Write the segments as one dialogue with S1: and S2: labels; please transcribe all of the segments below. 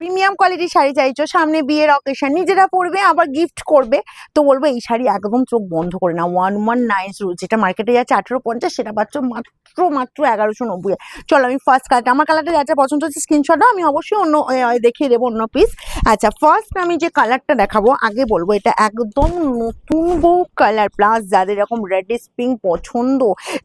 S1: Premium কোয়ালিটির শাড়ি চাইছো, সামনে বিয়ের অকেশন, নিজেরা পরবে আবার গিফট করবে, তো বলবো এই শাড়ি একদম চোখ বন্ধ করে না। 1190, যেটা মার্কেটে যাচ্ছে 1850, সেটা পাচ্ছ মাত্র মাত্র 1190। চলো আমি ফার্স্ট কালারটা, আমার কালারটা যা যা পছন্দ হচ্ছে স্ক্রিনশট দাও, আমি অবশ্যই অন্য দেখিয়ে দেবো অন্য পিস। আচ্ছা, ফার্স্ট আমি যে কালারটা দেখাবো, আগে বলবো এটা একদম নতুন বউ কালার, প্লাস যাদের এরকম রেডিশ পিঙ্ক পছন্দ,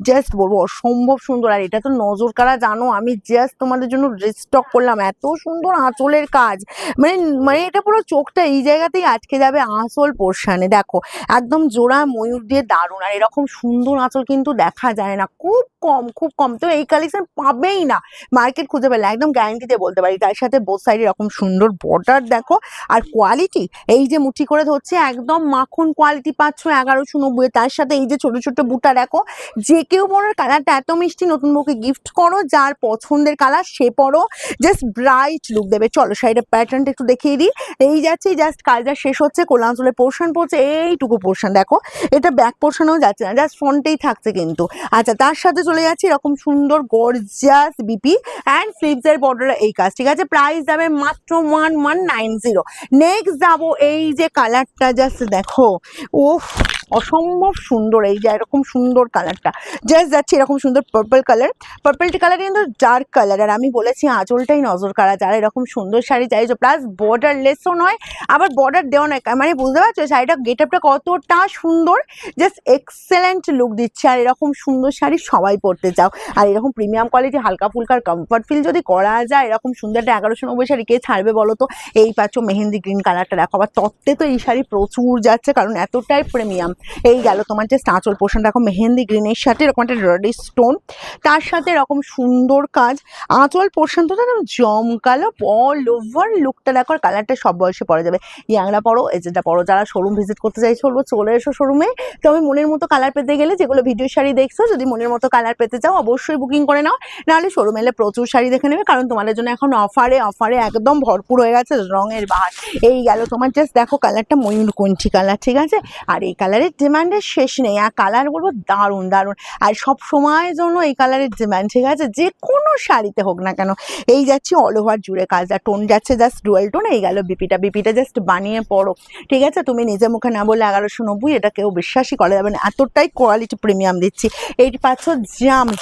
S1: জাস্ট বলবো অসম্ভব সুন্দর। আর এটা তো নজর কাড়া, জানো আমি জাস্ট তোমাদের জন্য রিস্টক করলাম, এত সুন্দর আঁচলের কাজ, মানে মানে এটা পুরো চোখটা এই জায়গাতেই আটকে যাবে আঁচল পোর্শনে। দেখো একদম জোড়া ময়ূর দিয়ে দারুণ, আর এরকম সুন্দর আঁচল কিন্তু দেখা যায় না, খুব কম খুব কম, তো এই কালেকশন পাবেই না মার্কেট খুঁজে পেলে, একদম গ্যারান্টিতে বলতে পারি। তার সাথে বোথ সাইডে এরকম সুন্দর বর্ডার দেখো, আর কোয়ালিটি এই যে মুঠি করে ধরছে একদম মাখন কোয়ালিটি পাচ্ছ 1190। তার সাথে এই যে ছোট ছোট বুটা দেখো, যে কেউ পরো, কালারটা এত মিষ্টি, নতুন বউকে গিফট করো, যার পছন্দের কালার সে পরো, জাস্ট ব্রাইট লুক দেবে। চলো শাড়িটার প্যাটার্নটা একটু দেখিয়ে দিই। এই যাচ্ছে জাস্ট কাজটা শেষ হচ্ছে, কোলাঞ্চলের পোর্শন পড়ছে এইটুকু পোর্শন, দেখো এটা ব্যাক পোর্শনেও যাচ্ছে না, জাস্ট ফ্রন্টেই থাকছে কিন্তু। আচ্ছা, তার সাথে চলে যাচ্ছে এরকম সুন্দর গর্জিয়াস বিপি অ্যান্ড স্লিভসের বর্ডার এই কাজ, ঠিক আছে। প্রাইস যাবে মাত্র 1190। নেক্সট যাবো এই যে কালারটা, জাস্ট দেখো, ওফ অসম্ভব সুন্দর, এই যে এরকম সুন্দর কালারটা, জাস্ট যাচ্ছে এরকম সুন্দর পার্পল কালার। পার্পলটি কালার কিন্তু ডার্ক কালার, আর আমি বলেছি আঁচলটাই নজর কাড়া, যারা এরকম সুন্দর শাড়ি চাইছো, প্লাস বর্ডার লেসও নয় আবার বর্ডার দেওয়া নয়, মানে বুঝতে পারছো শাড়িটা গেট আপটা কতটা সুন্দর, জাস্ট এক্সেলেন্ট লুক দিচ্ছে। আর এরকম সুন্দর শাড়ি সবাই পরতে চাও, আর এরকম প্রিমিয়াম কোয়ালিটি হালকা ফুলকার কমফর্ট ফিল যদি করা যায়, এরকম সুন্দর একটা 1190 শাড়ি কে ছাড়বে বলো তো। এই পাচ্ছ মেহেন্দি গ্রিন কালারটা দেখো, আবার তত্ত্বে তো এই শাড়ি প্রচুর যাচ্ছে, কারণ এতটাই প্রিমিয়াম। এই গেল তোমার যে আঁচল পোর্শন দেখো, মেহেন্দি গ্রিনের সাথে এরকম একটা রেড স্টোন, তার সাথে এরকম সুন্দর কাজ, আঁচল পোর্শন তো একদম জমকালো, অল ওভার লুকটা দেখো, কালারটা সব বয়সে পরা যাবে, ইয়াংরা পরো, এজেন্টটা পরো, যারা শোরুম ভিজিট করতে চাইছো বলবো চলে এসো শোরুমে। তবে মনের মতো কালার পেতে গেলে, যেগুলো ভিডিও শাড়ি দেখছো, যদি মনের মতো কালার পেতে চাও অবশ্যই বুকিং করে নাও, নাহলে শোরুম এলে প্রচুর শাড়ি দেখে নেবে, কারণ তোমাদের জন্য এখন অফারে অফারে একদম ভরপুর হয়ে গেছে রঙের বাহার। এই গেল তোমার জাস্ট দেখো কালারটা ময়ূরকণ্ঠী কালার, ঠিক আছে। আর এই কালারের ডিমান্ডের শেষ নেই, আর কালার বলবো দারুণ দারুণ, আর সব সময়ের জন্য এই কালারের ডিমান্ড, ঠিক আছে, যে কোনো শাড়িতে হোক না কেন। এই যাচ্ছি অল ওভার জুড়ে কাজ, আর টোন যাচ্ছে জাস্ট ডুয়েল টোন। এই গেল বিপিটা জাস্ট বানিয়ে পড়ো, ঠিক আছে। তুমি নিজে মুখে না বললে 1190, এটা কেউ বিশ্বাসই করা যাবে না, এতটাই কোয়ালিটি প্রিমিয়াম দিচ্ছি। এই পাচ্ছ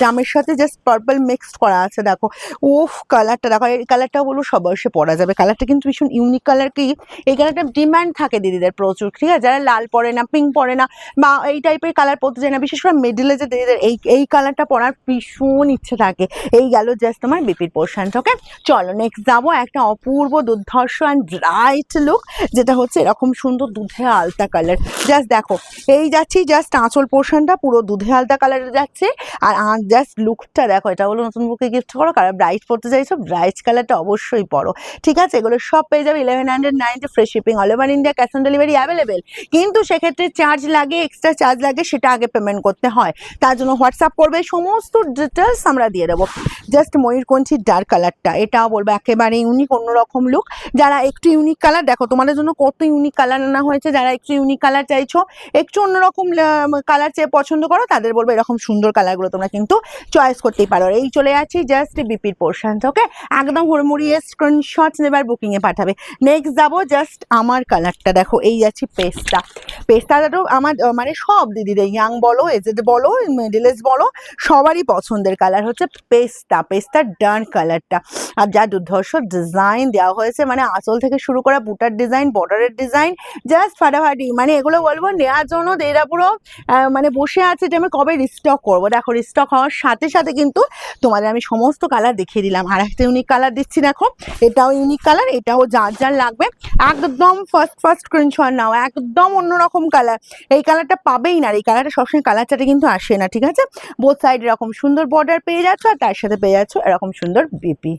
S1: জামের সাথে জাস্ট পার্পল মিক্সড করা আছে, দেখো উফ কালারটা দেখো, এই কালারটাও বলবো সব বয়সে পরা যাবে, কালারটা কিন্তু ভীষণ ইউনিক কালার। কি এই কালারটা ডিমান্ড থাকে দিদিদের প্রচুর, ঠিক আছে, যারা লাল পরে না, পিঙ্ক পরে না, বা এই টাইপের কালার পরতে চায় না, বিশেষ করে মিডিলে যে দিদিদের এই কালারটা পরার ভীষণ ইচ্ছে থাকে। এই গেল জাস্ট তোমার বিপির পোর্শনটা, ওকে। চলো নেক্সট যাবো একটা অপূর্ব দুর্ধর্ষ অ্যান্ড ব্রাইট লুক, যেটা হচ্ছে এরকম সুন্দর দুধে আলতা কালার, জাস্ট দেখো এই যাচ্ছি জাস্ট আঁচল পোর্শনটা পুরো দুধে আলতা কালারে যাচ্ছে, আর জাস্ট লুকটা দেখো, এটা হলো নতুন বুকে গিফট করো, কালার ব্রাইট পড়তে চাইছো ব্রাইট কালারটা অবশ্যই পরো, ঠিক আছে। এগুলো সব পেয়ে যাবে 1190 free shipping, all over India, cash on delivery available, কিন্তু সেক্ষেত্রে চার্জ লাগে, এক্সট্রা চার্জ লাগে, সেটা আগে পেমেন্ট করতে হয়, তার জন্য হোয়াটসঅ্যাপ করবে, সমস্ত ডিটেলস আমরা দিয়ে দেবো। জাস্ট ময়ূরকণ্ঠী ডার্ক কালারটা, এটাও বলবো একেবারে ইউনিক অন্যরকম লুক, যারা একটু ইউনিক কালার, দেখো তোমাদের জন্য কত ইউনিক কালার আনা হয়েছে, যারা একটু ইউনিক কালার চাইছো, একটু অন্যরকম কালার চেয়ে পছন্দ করো, তাদের বলবো এরকম সুন্দর কালারগুলো তোমরা কিন্তু চয়েস করতেই পারো। এই চলে যাচ্ছি জাস্ট বিপির পোর্শন, ওকে, একদম হুড়মুড়িয়ে স্ক্রিনশট নেবার বুকিংয়ে পাঠাবে। নেক্সট যাবো জাস্ট আমার কালারটা দেখো, এই যাচ্ছি পেস্তাটাও আমার মানে সব দিদিদের, ইয়াং বলো, এজেড বলো, মিডল এজ বলো, সবারই পছন্দের কালার হচ্ছে পেস্তার ডার্ক কালারটা। আর যা দুর্ধর্ষ ডিজাইন দেওয়া হয়েছে, মানে আঁচল থেকে শুরু করা বুটার ডিজাইন, বর্ডারের ডিজাইন, জাস্ট ফাটাফাটি, মানে এগুলো বলবো নেওয়ার জন্য এরা পুরো মানে বসে আছে যে আমি কবে রিস্টক করবো। দেখো রিস্টক হওয়ার সাথে সাথে কিন্তু তোমাদের আমি সমস্ত কালার দেখিয়ে দিলাম। আর একটা ইউনিক কালার দিচ্ছি, দেখো এটাও ইউনিক কালার, এটাও যার লাগবে একদম ফার্স্ট স্ক্রিনশট নাও, একদম অন্যরকম কালার, এই কালারটা পাবেই না, এই কালারটা সবসময় কালার চাটে কিন্তু আসে না, ঠিক আছে। বোথ সাইড এরকম সুন্দর বর্ডার পেয়ে যাচ্ছ, আর তার সাথে পেয়ে যাচ্ছ এরকম সুন্দর বিপি।